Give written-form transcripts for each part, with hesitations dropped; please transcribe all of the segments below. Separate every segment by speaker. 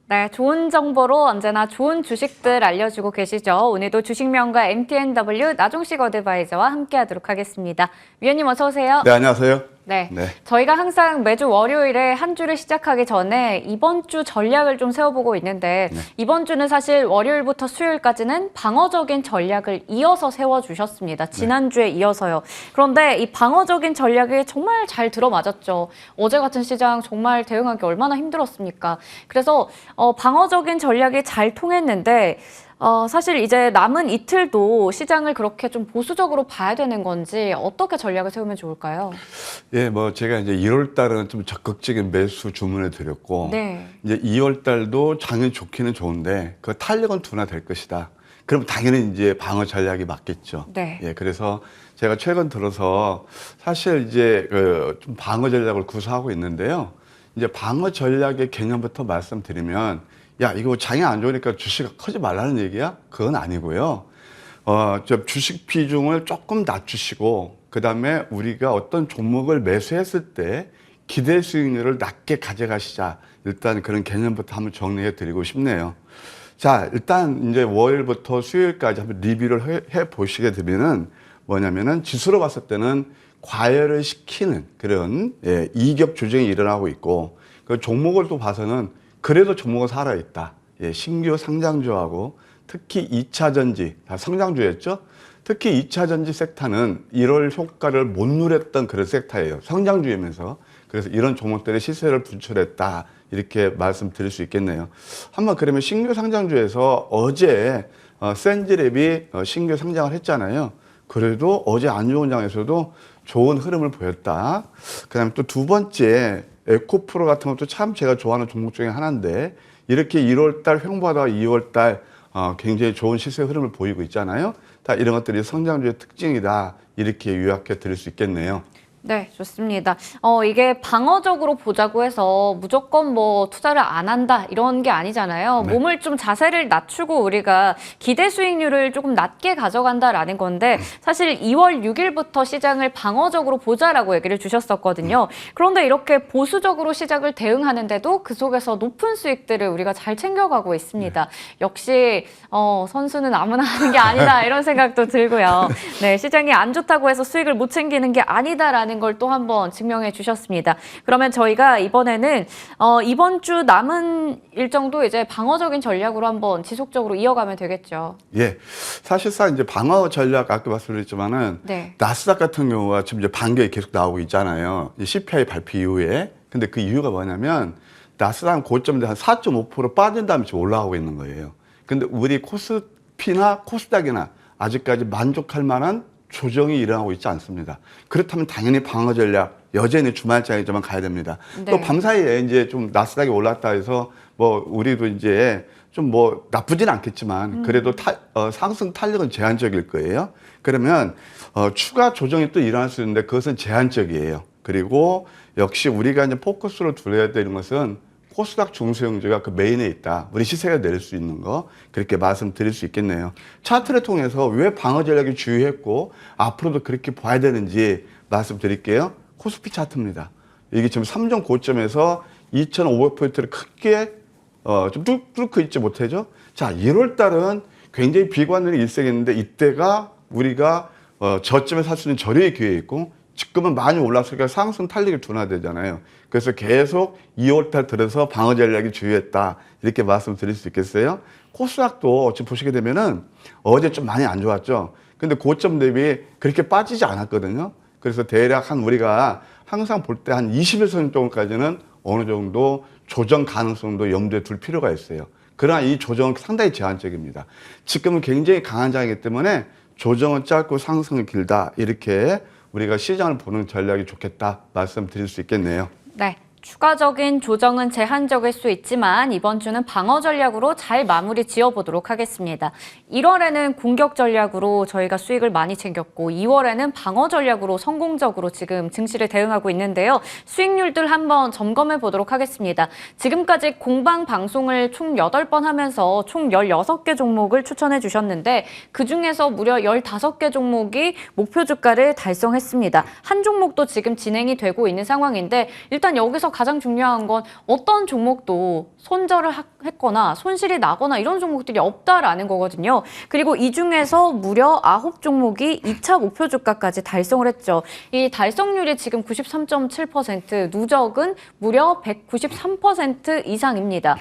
Speaker 1: 네, 좋은 정보로 언제나 좋은 주식들 알려주고 계시죠. 오늘도 주식명가 MTNW 나종식 어드바이저와 함께하도록 하겠습니다. 위원님 어서 오세요.
Speaker 2: 네, 안녕하세요.
Speaker 1: 네, 저희가 항상 매주 월요일에 한 주를 시작하기 전에 이번 주 전략을 좀 세워보고 있는데 이번 주는 사실 월요일부터 수요일까지는 방어적인 전략을 이어서 세워주셨습니다. 지난주에 이어서요. 그런데 이 방어적인 전략이 정말 잘 들어맞았죠. 어제 같은 시장 정말 대응하기 얼마나 힘들었습니까? 그래서 방어적인 전략이 잘 통했는데 사실 이제 남은 이틀도 시장을 그렇게 좀 보수적으로 봐야 되는 건지 어떻게 전략을 세우면 좋을까요?
Speaker 2: 예, 뭐 제가 이제 1월 달은 좀 적극적인 매수 주문을 드렸고,
Speaker 1: 네.
Speaker 2: 이제 2월 달도 당연히 좋기는 좋은데 그 탄력은 둔화될 것이다. 그럼 당연히 이제 방어 전략이 맞겠죠.
Speaker 1: 네.
Speaker 2: 예, 그래서 제가 최근 들어서 사실 이제 좀 방어 전략을 구사하고 있는데요. 이제 방어 전략의 개념부터 말씀드리면, 야, 이거 장이 안 좋으니까 주식 커지 말라는 얘기야? 그건 아니고요. 저 주식 비중을 조금 낮추시고, 그 다음에 우리가 어떤 종목을 매수했을 때 기대 수익률을 낮게 가져가시자. 일단 그런 개념부터 한번 정리해 드리고 싶네요. 자, 일단 이제 월요일부터 수요일까지 한번 리뷰를 해 보시게 되면은 뭐냐면은 지수로 봤을 때는 과열을 시키는 그런 이격 조정이 일어나고 있고, 그 종목을 또 봐서는 그래도 종목은 살아있다. 예, 신규 상장주하고 특히 2차 전지, 다 성장주였죠? 특히 2차 전지 섹터는 1월 효과를 못 누렸던 그런 섹터예요. 성장주이면서. 그래서 이런 종목들의 시세를 분출했다. 이렇게 말씀드릴 수 있겠네요. 한번 그러면 신규 상장주에서 어제 센지랩이 신규 상장을 했잖아요. 그래도 어제 안 좋은 장에서도 좋은 흐름을 보였다. 그 다음에 또 두 번째, 에코프로 같은 것도 참 제가 좋아하는 종목 중에 하나인데, 이렇게 1월달 횡보하다가 2월달 굉장히 좋은 시세 흐름을 보이고 있잖아요. 다 이런 것들이 성장주의 특징이다. 이렇게 요약해 드릴 수 있겠네요.
Speaker 1: 네, 좋습니다. 이게 방어적으로 보자고 해서 무조건 뭐 투자를 안 한다 이런 게 아니잖아요.
Speaker 2: 네.
Speaker 1: 몸을 좀 자세를 낮추고 우리가 기대 수익률을 조금 낮게 가져간다라는 건데 사실 2월 6일부터 시장을 방어적으로 보자라고 얘기를 주셨었거든요. 그런데 이렇게 보수적으로 시장을 대응하는데도 그 속에서 높은 수익들을 우리가 잘 챙겨가고 있습니다. 역시 선수는 아무나 하는 게 아니다 이런 생각도 들고요. 네, 시장이 안 좋다고 해서 수익을 못 챙기는 게 아니다라는 걸 또 한번 증명해 주셨습니다. 그러면 저희가 이번에는 이번 주 남은 일정도 이제 방어적인 전략으로 한번 지속적으로 이어가면 되겠죠.
Speaker 2: 예. 사실상 이제 방어 전략 아까 말씀드렸지만은
Speaker 1: 네.
Speaker 2: 나스닥 같은 경우가 지금 이제 반격이 계속 나오고 있잖아요. CPI 발표 이후에. 근데 그 이유가 뭐냐면 나스닥 고점인데 한 4.5% 빠진 다음에 지금 올라가고 있는 거예요. 근데 우리 코스피나 코스닥이나 아직까지 만족할 만한 조정이 일어나고 있지 않습니다. 그렇다면 당연히 방어 전략, 여전히 주말장에만 가야 됩니다.
Speaker 1: 네.
Speaker 2: 또 밤사이에 이제 좀 나스닥이 올랐다 해서 뭐 우리도 이제 좀 뭐 나쁘진 않겠지만 그래도 상승 탄력은 제한적일 거예요. 그러면 추가 조정이 또 일어날 수 있는데 그것은 제한적이에요. 그리고 역시 우리가 이제 포커스로 둘러야 되는 것은 코스닥 중소형주가 그 메인에 있다. 우리 시세가 내릴 수 있는 거 그렇게 말씀드릴 수 있겠네요. 차트를 통해서 왜 방어 전략이 주요했고 앞으로도 그렇게 봐야 되는지 말씀드릴게요. 코스피 차트입니다. 이게 지금 3종 고점에서 2,500포인트를 크게 좀 뚫고 있지 못하죠. 자, 1월 달은 굉장히 비관론이 일색했는데 이때가 우리가 저점에 살 수 있는 절호의 기회에 있고 지금은 많이 올랐으니까 상승 탄력이 둔화되잖아요. 그래서 계속 2월달 들어서 방어 전략이 주요했다. 이렇게 말씀드릴 수 있겠어요. 코스닥도 지금 보시게 되면은 어제 좀 많이 안 좋았죠. 근데 고점 대비 그렇게 빠지지 않았거든요. 그래서 대략 우리가 항상 볼 때 한 21선 정도까지는 어느 정도 조정 가능성도 염두에 둘 필요가 있어요. 그러나 이 조정은 상당히 제한적입니다. 지금은 굉장히 강한 장이기 때문에 조정은 짧고 상승은 길다. 이렇게 우리가 시장을 보는 전략이 좋겠다 말씀드릴 수 있겠네요.
Speaker 1: 네. 추가적인 조정은 제한적일 수 있지만 이번 주는 방어 전략으로 잘 마무리 지어보도록 하겠습니다. 1월에는 공격 전략으로 저희가 수익을 많이 챙겼고 2월에는 방어 전략으로 성공적으로 지금 증시를 대응하고 있는데요. 수익률들 한번 점검해 보도록 하겠습니다. 지금까지 공방 방송을 총 8번 하면서 총 16개 종목을 추천해 주셨는데 그중에서 무려 15개 종목이 목표 주가를 달성했습니다. 한 종목도 지금 진행이 되고 있는 상황인데 일단 여기서 여기서 가장 중요한 건 어떤 종목도 손절을 했거나 손실이 나거나 이런 종목들이 없다라는 거거든요. 그리고 이 중에서 무려 9종목이 2차 목표 주가까지 달성을 했죠. 이 달성률이 지금 93.7%, 누적은 무려 193% 이상입니다.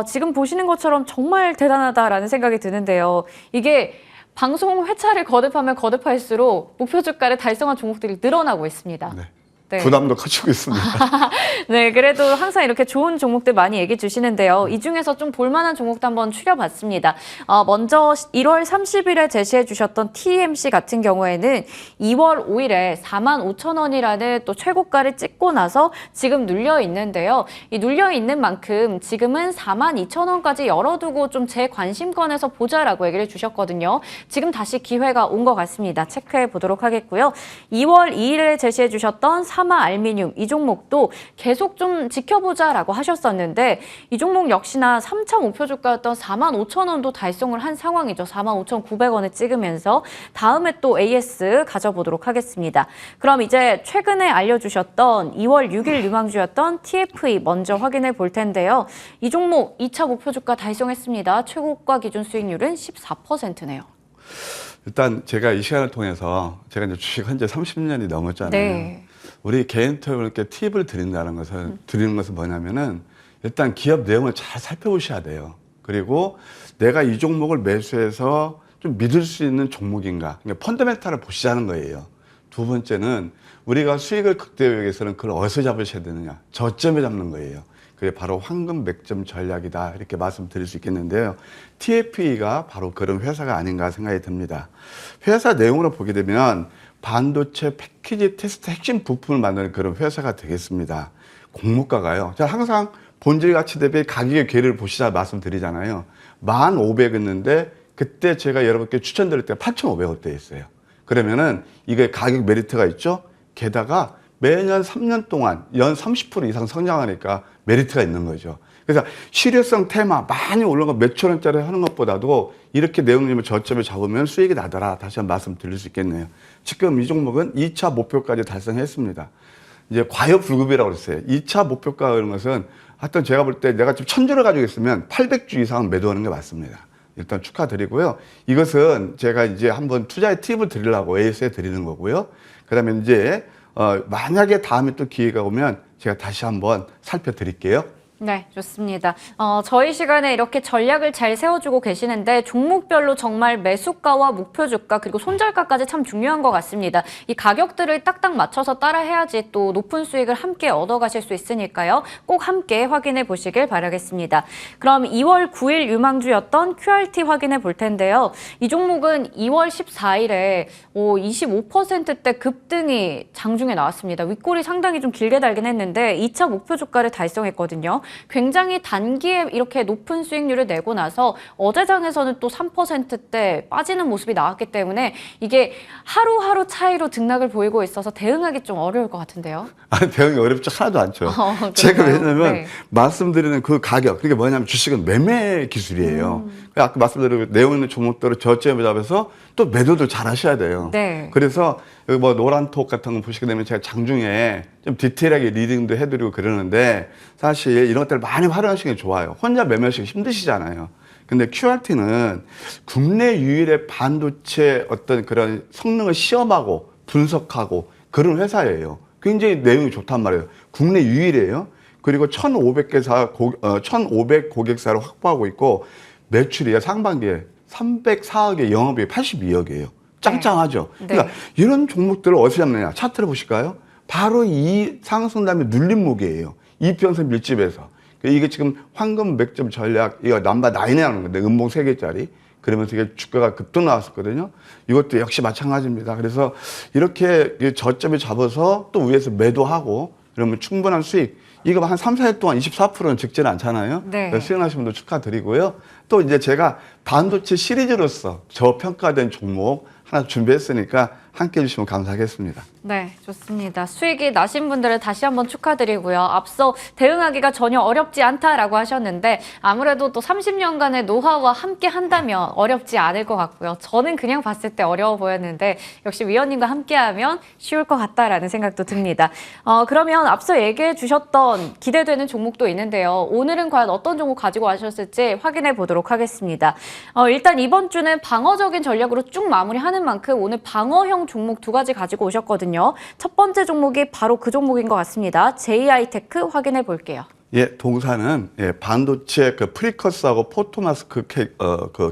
Speaker 1: 지금 보시는 것처럼 정말 대단하다라는 생각이 드는데요. 이게 방송 회차를 거듭하면 거듭할수록 목표 주가를 달성한 종목들이 늘어나고 있습니다.
Speaker 2: 네.
Speaker 1: 네.
Speaker 2: 부담도 커지고 있습니다.
Speaker 1: 네, 그래도 항상 이렇게 좋은 종목들 많이 얘기해 주시는데요. 이 중에서 좀 볼만한 종목도 한번 추려봤습니다. 먼저 1월 30일에 제시해 주셨던 TMC 같은 경우에는 2월 5일에 45,000원이라는 또 최고가를 찍고 나서 지금 눌려 있는데요. 이 눌려 있는 만큼 지금은 42,000원까지 열어두고 좀 제 관심권에서 보자라고 얘기를 주셨거든요. 지금 다시 기회가 온 것 같습니다. 체크해 보도록 하겠고요. 2월 2일에 제시해 주셨던 사마 알미늄 이 종목도 계속 좀 지켜보자라고 하셨었는데 이 종목 역시나 3차 목표 주가였던 45,000원도 달성을 한 상황이죠. 45,900원을 찍으면서 다음에 또 AS 가져보도록 하겠습니다. 그럼 이제 최근에 알려주셨던 2월 6일 유망주였던 TFE 먼저 확인해 볼 텐데요. 이 종목 2차 목표 주가 달성했습니다. 최고가 기준 수익률은 14%네요.
Speaker 2: 일단 제가 이 시간을 통해서 제가 이제 주식 한 지 30년이 넘었잖아요.
Speaker 1: 네.
Speaker 2: 우리 개인투자자분께 팁을 드리는 것은 뭐냐면은 일단 기업 내용을 잘 살펴보셔야 돼요. 그리고 내가 이 종목을 매수해서 좀 믿을 수 있는 종목인가. 그러니까 펀더멘탈을 보시자는 거예요. 두 번째는 우리가 수익을 극대화하기 위해서는 그걸 어디서 잡으셔야 되느냐. 저점에 잡는 거예요. 그게 바로 황금 맥점 전략이다. 이렇게 말씀드릴 수 있겠는데요. TFE가 바로 그런 회사가 아닌가 생각이 듭니다. 회사 내용으로 보게 되면 반도체 패키지 테스트 핵심 부품을 만드는 그런 회사가 되겠습니다. 공모가가요. 제가 항상 본질 가치 대비 가격의 괴리를 보시자 말씀드리잖아요. 1,500였는데 그때 제가 여러분께 추천드릴 때 8,500원대였어요. 그러면은 이게 가격 메리트가 있죠. 게다가 매년 3년 동안 연 30% 이상 성장하니까 메리트가 있는 거죠. 그래서 실효성 테마 많이 올라가 몇천 원짜리 하는 것보다도 이렇게 내용님을 저점에 잡으면 수익이 나더라. 다시 한번 말씀드릴 수 있겠네요. 지금 이 종목은 2차 목표까지 달성했습니다. 이제 과여불급이라고 그랬어요. 2차 목표가 그런 것은 하여튼 제가 볼 때 내가 지금 1,000주를 가지고 있으면 800주 이상은 매도하는 게 맞습니다. 일단 축하드리고요. 이것은 제가 이제 한번 투자의 팁을 드리려고 AS에 드리는 거고요. 그 다음에 이제 만약에 다음에 또 기회가 오면 제가 다시 한번 살펴드릴게요.
Speaker 1: 네, 좋습니다. 저희 시간에 이렇게 전략을 잘 세워주고 계시는데 종목별로 정말 매수가와 목표 주가 그리고 손절가까지 참 중요한 것 같습니다. 이 가격들을 딱딱 맞춰서 따라 해야지 또 높은 수익을 함께 얻어가실 수 있으니까요. 꼭 함께 확인해 보시길 바라겠습니다. 그럼 2월 9일 유망주였던 QRT 확인해 볼 텐데요. 이 종목은 2월 14일에 25%대 급등이 장중에 나왔습니다. 윗골이 상당히 좀 길게 달긴 했는데 2차 목표 주가를 달성했거든요. 굉장히 단기에 이렇게 높은 수익률을 내고 나서 어제 장에서는 또 3%대 빠지는 모습이 나왔기 때문에 이게 하루하루 차이로 등락을 보이고 있어서 대응하기 좀 어려울 것 같은데요.
Speaker 2: 아니, 대응이 어렵지 하나도 않죠. 제가 왜냐면
Speaker 1: 네.
Speaker 2: 말씀드리는 그 가격, 그게 뭐냐면 주식은 매매 기술이에요. 아까 말씀드린 내용 있는 종목들을 저점에 잡아서 또 매도도 잘 하셔야 돼요.
Speaker 1: 네.
Speaker 2: 그래서 여기 뭐 노란톡 같은 거 보시게 되면 제가 장중에 좀 디테일하게 리딩도 해드리고 그러는데 사실 이런 것들 많이 활용하시는 게 좋아요. 혼자 매매하시기 힘드시잖아요. 근데 QRT는 국내 유일의 반도체 어떤 그런 성능을 시험하고 분석하고 그런 회사예요. 굉장히 내용이 좋단 말이에요. 국내 유일이에요. 그리고 1,500 고객사를 확보하고 있고 매출이 상반기에 304억에 영업이익 82억이에요. 짱짱하죠.
Speaker 1: 네.
Speaker 2: 그러니까 이런 종목들을 어디서 잡느냐. 차트를 보실까요? 바로 이 상승담의 눌림목이에요. 이평선 밀집에서. 이게 지금 황금 맥점 전략, 이거 넘버 9에 하는 건데, 음봉 3개짜리. 그러면서 이게 주가가 급등 나왔었거든요. 이것도 역시 마찬가지입니다. 그래서 이렇게 저점에 잡아서 또 위에서 매도하고, 그러면 충분한 수익. 이거 한 3, 4일 동안 24%는 적지는 않잖아요.
Speaker 1: 네.
Speaker 2: 수익나신 분들 축하드리고요. 또 또 이제 제가 반도체 시리즈로서 저평가된 종목 하나 준비했으니까 함께 해주시면 감사하겠습니다.
Speaker 1: 네, 좋습니다. 수익이 나신 분들은 다시 한번 축하드리고요. 앞서 대응하기가 전혀 어렵지 않다라고 하셨는데 아무래도 또 30년간의 노하우와 함께 한다면 어렵지 않을 것 같고요. 저는 그냥 봤을 때 어려워 보였는데 역시 위원님과 함께하면 쉬울 것 같다라는 생각도 듭니다. 그러면 앞서 얘기해 주셨던 기대되는 종목도 있는데요. 오늘은 과연 어떤 종목 가지고 와셨을지 확인해 보도록 하겠습니다. 일단 이번 주는 방어적인 전략으로 쭉 마무리하는 만큼 오늘 방어형 종목 두 가지 가지고 오셨거든요. 첫 번째 종목이 바로 그 종목인 것 같습니다. JI테크 확인해 볼게요.
Speaker 2: 예, 동사는 반도체 그 프리커스하고 포토마스크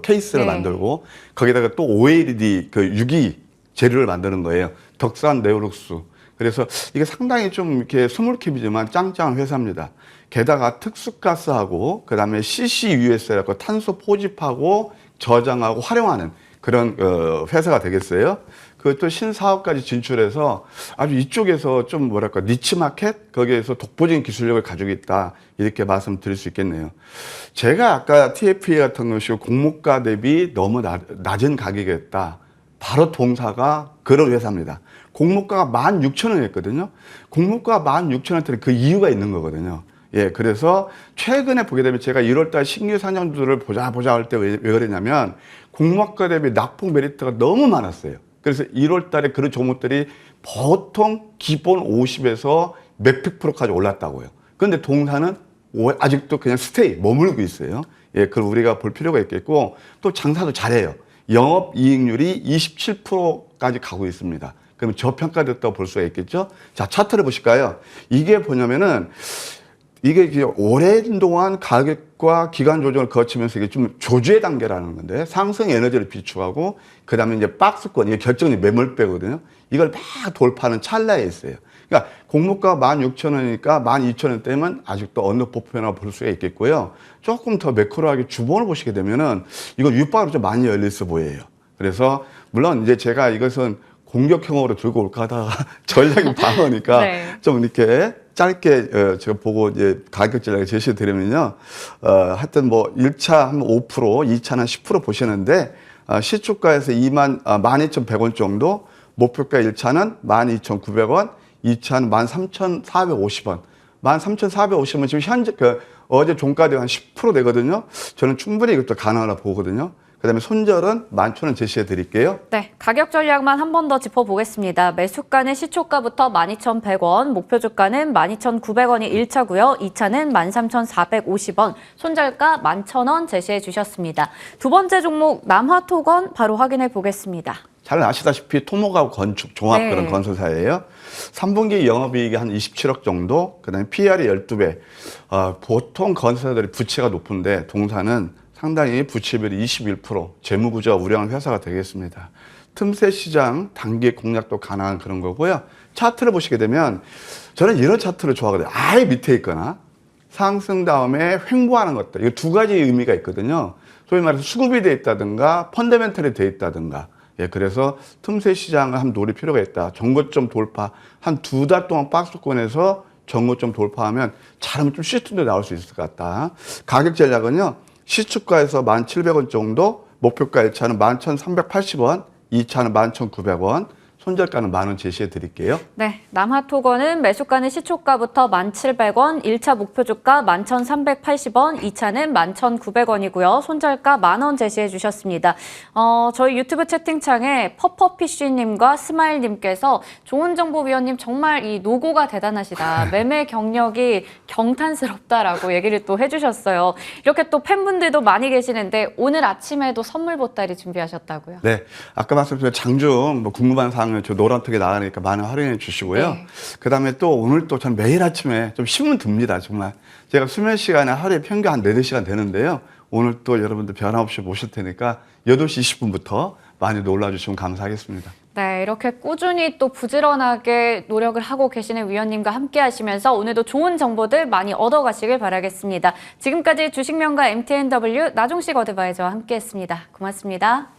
Speaker 2: 케이스를
Speaker 1: 네.
Speaker 2: 만들고 거기다가 또 OLED 그 유기 재료를 만드는 거예요. 덕산 네오룩스. 그래서 이게 상당히 좀 이렇게 스몰캡이지만 짱짱한 회사입니다. 게다가 특수가스하고 그다음에 CCUS라고 탄소 포집하고 저장하고 활용하는 그런 회사가 되겠어요. 그것도 신사업까지 진출해서 아주 이쪽에서 좀 뭐랄까 니치 마켓 거기에서 독보적인 기술력을 가지고 있다 이렇게 말씀드릴 수 있겠네요. 제가 아까 TFE 같은 것이 공모가 대비 너무 낮은 가격이었다. 바로 동사가 그런 회사입니다. 공모가가 16,000원이었거든요. 공모가가 16,000원짜리 그 이유가 있는 거거든요. 예, 그래서 최근에 보게 되면 제가 1월달 신규 상장주들을 보자 할 때 왜 그러냐면 공모가 대비 낙폭 메리트가 너무 많았어요. 그래서 1월달에 그런 종목들이 보통 기본 50에서 몇백 프로까지 올랐다고요. 그런데 동사는 아직도 그냥 스테이 머물고 있어요. 예, 그걸 우리가 볼 필요가 있겠고 또 장사도 잘해요. 영업이익률이 27%까지 가고 있습니다. 그러면 저평가됐다고 볼 수가 있겠죠. 자, 차트를 보실까요? 이게 뭐냐면은 이게 오랜 동안 가격과 기간 조정을 거치면서 이게 좀 조주의 단계라는 건데 상승 에너지를 비축하고 그 다음에 이제 박스권, 이게 결정이 매몰배거든요. 이걸 막 돌파하는 찰나에 있어요. 그러니까 공모가 16,000원이니까 12,000원대면 아직도 언더퍼포머라고 볼 수가 있겠고요. 조금 더 매크로하게 주봉을 보시게 되면은 이거 윗바로 좀 많이 열려있어 보여요. 그래서 물론 이제 제가 이것은 공격형으로 들고 올까 하다가 전략이 방어니까
Speaker 1: 네.
Speaker 2: 좀 이렇게 짧게 제가 보고 이제 가격 전략을 제시해 드리면요. 하여튼 뭐 1차 한 5%, 2차는 한 10% 보시는데 시초가에서 12,100원 정도, 목표가 1차는 12,900원, 2차는 13,450원. 13,450원 지금 현재 어제 종가대가 한 10% 되거든요. 저는 충분히 이것도 가능하다고 보거든요. 그다음에 손절은 11,000원 제시해 드릴게요.
Speaker 1: 네, 가격 전략만 한 번 더 짚어보겠습니다. 매수가는 시초가부터 12,100원, 목표 주가는 12,900원이 1차고요. 2차는 13,450원, 손절가 11,000원 제시해 주셨습니다. 두 번째 종목 남화토건 바로 확인해 보겠습니다.
Speaker 2: 잘 아시다시피 토목하고 건축 종합
Speaker 1: 네.
Speaker 2: 그런 건설사예요. 3분기 영업이익이 한 27억 정도, 그다음에 PR이 12배. 보통 건설사들이 부채가 높은데 동사는 상당히 부채비율이 21%, 재무구조가 우량한 회사가 되겠습니다. 틈새 시장 단기 공략도 가능한 그런 거고요. 차트를 보시게 되면 저는 이런 차트를 좋아하거든요. 아예 밑에 있거나 상승 다음에 횡보하는 것들. 이 두 가지 의미가 있거든요. 소위 말해서 수급이 돼 있다든가 펀더멘털이 돼 있다든가. 예, 그래서 틈새 시장을 한번 노릴 필요가 있다. 정고점 돌파 한 2달 동안 박스권에서 정고점 돌파하면 잘하면 좀 시트도 나올 수 있을 것 같다. 가격 전략은요. 시초가에서 1,700원 정도, 목표가 1차는 11,380원, 2차는 11,900원, 손절가는 10,000원 제시해 드릴게요.
Speaker 1: 네, 남화토건은 매수가는 시초가부터 1,700원, 1차 목표 주가 11,380원, 2차는 11,900원이고요. 손절가 10,000원 제시해 주셨습니다. 저희 유튜브 채팅창에 퍼퍼피쉬님과 스마일님께서 좋은정보위원님 정말 이 노고가 대단하시다. 매매 경력이 경탄스럽다라고 얘기를 또 해주셨어요. 이렇게 또 팬분들도 많이 계시는데 오늘 아침에도 선물 보따리 준비하셨다고요?
Speaker 2: 네, 아까 말씀드린 장중 뭐 궁금한 사항 저 노란톡에 나가니까 많은 활용해 주시고요.
Speaker 1: 네.
Speaker 2: 그다음에 또 오늘 또 전 매일 아침에 좀 신문 듭니다. 정말 제가 수면 시간이 하루에 평균 한 4-5시간 되는데요. 오늘 또 여러분들 변함없이 모실 테니까 8시 20분부터 많이 놀라주시면 감사하겠습니다.
Speaker 1: 네, 이렇게 꾸준히 또 부지런하게 노력을 하고 계시는 위원님과 함께 하시면서 오늘도 좋은 정보들 많이 얻어가시길 바라겠습니다. 지금까지 주식명가 MTNW 나종식 어드바이저와 함께했습니다. 고맙습니다.